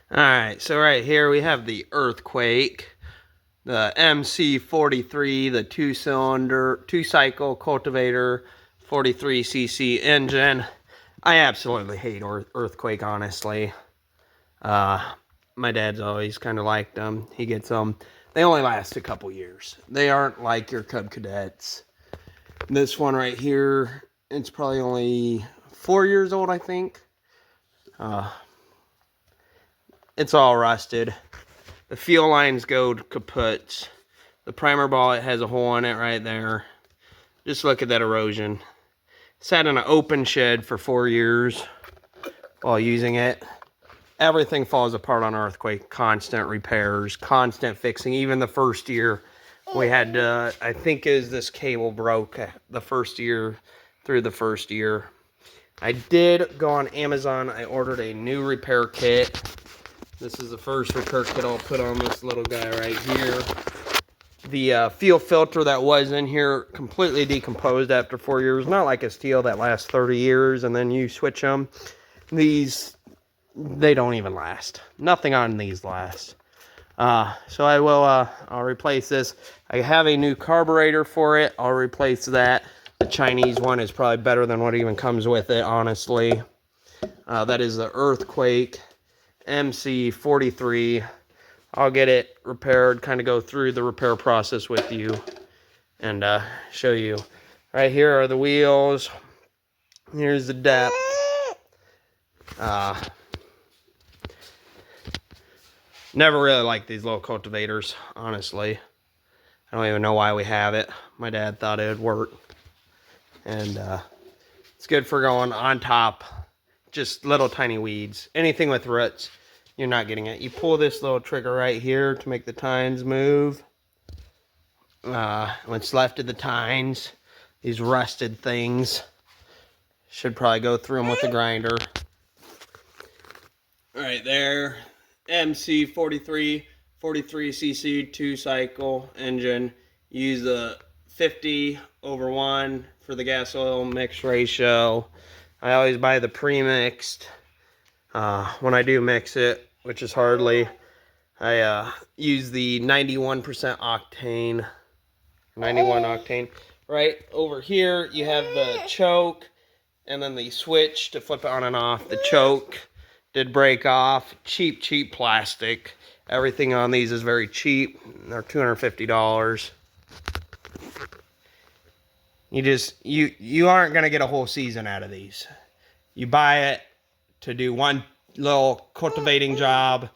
Alright, so right here we have the Earthquake, the MC43, the two-cycle cultivator 43cc engine. I absolutely hate Earthquake, honestly. My dad's always kind of liked them. He gets them. They only last a couple years. They aren't like your Cub Cadets. This one right here, it's probably only 4 years old, I think. It's all rusted. The fuel lines go kaput. The primer ball, it has a hole in it right there. Just look at that erosion. Sat in an open shed for 4 years while using it. Everything falls apart on Earthquake. Constant repairs, constant fixing. Even the first year, we had to, I think this cable broke the first year, through the first year. I did go on Amazon. I ordered a new repair kit. This is the first repair kit I'll put on this little guy right here. The fuel filter that was in here completely decomposed after 4 years. Not like a steel that lasts 30 years and then you switch them. These, they don't even last. Nothing on these lasts. So I'll replace this. I have a new carburetor for it. I'll replace that. The Chinese one is probably better than what even comes with it, honestly. That is the Earthquake MC43. I'll get it repaired, kind of go through the repair process with you and show you. Right here are the wheels. Here's the depth. Never really liked these little cultivators, honestly. I don't even know why we have it. My dad thought it would work. And it's good for going on top. Just little tiny weeds. Anything with roots, you're not getting it. You pull this little trigger right here to make the tines move. What's left of the tines, these rusted things, should probably go through them with a grinder. Right there, MC43, 43cc 2-cycle engine. Use the 50/1 for the gas oil mix ratio. I always buy the pre-mixed. When I do mix it, which is hardly, I use the 91% octane, 91 octane. Right over here, you have the choke, and then the switch to flip it on and off. The choke did break off. Cheap plastic. Everything on these is very cheap. They're $250. You aren't gonna get a whole season out of these. You buy it to do one little cultivating job,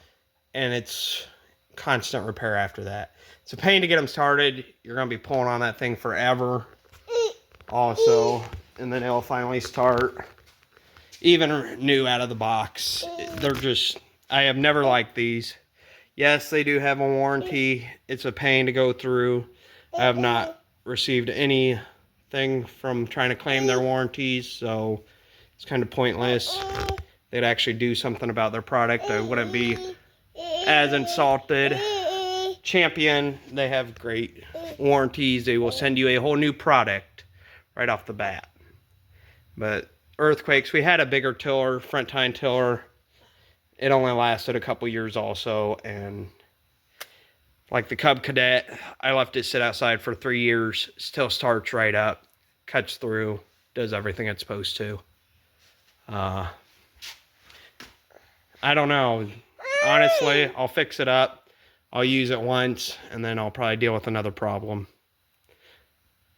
and it's constant repair after that. It's a pain to get them started. You're gonna be pulling on that thing forever also, and then it'll finally start. Even new out of the box, they're just, I have never liked these. Yes, they do have a warranty. It's a pain to go through. I have not received anything from trying to claim their warranties, so it's kind of pointless. They'd actually do something about their product. I wouldn't be as insulted. Champion, they have great warranties. They will send you a whole new product right off the bat. But Earthquakes, we had a bigger tiller, front tine tiller. It only lasted a couple years also, and like the Cub Cadet, I left it sit outside for 3 years. Still starts right up, cuts through, does everything it's supposed to. I don't know. Honestly, I'll fix it up. I'll use it once, and then I'll probably deal with another problem.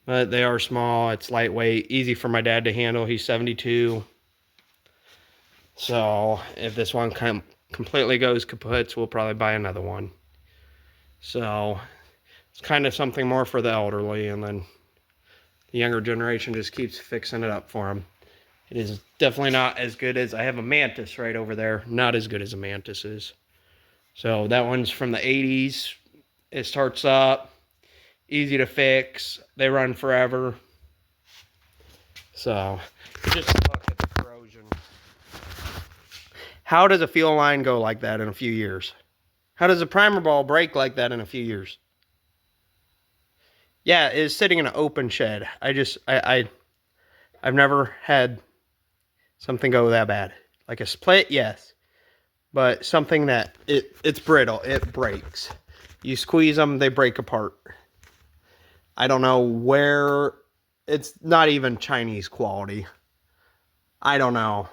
But they are small. It's lightweight. Easy for my dad to handle. He's 72. So if this one completely goes kaput, we'll probably buy another one. So it's kind of something more for the elderly, and then the younger generation just keeps fixing it up for them. It is definitely not as good as, I have a Mantis right over there. Not as good as a Mantis is. So that one's from the 80s. It starts up. Easy to fix. They run forever. So just look at the corrosion. How does a fuel line go like that in a few years? How does a primer ball break like that in a few years? Yeah, it's sitting in an open shed. I've never had something go that bad. Like a split, yes. but something that it's brittle. It breaks. You squeeze them, they break apart. I don't know where. It's not even Chinese quality. I don't know.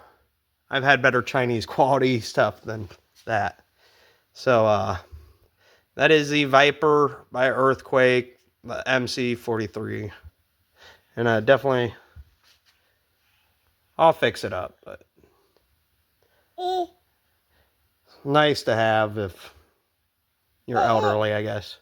I've had better Chinese quality stuff than that. So that is the Viper by Earthquake, the MC43. And definitely, I'll fix it up. But nice to have if you're elderly, I guess.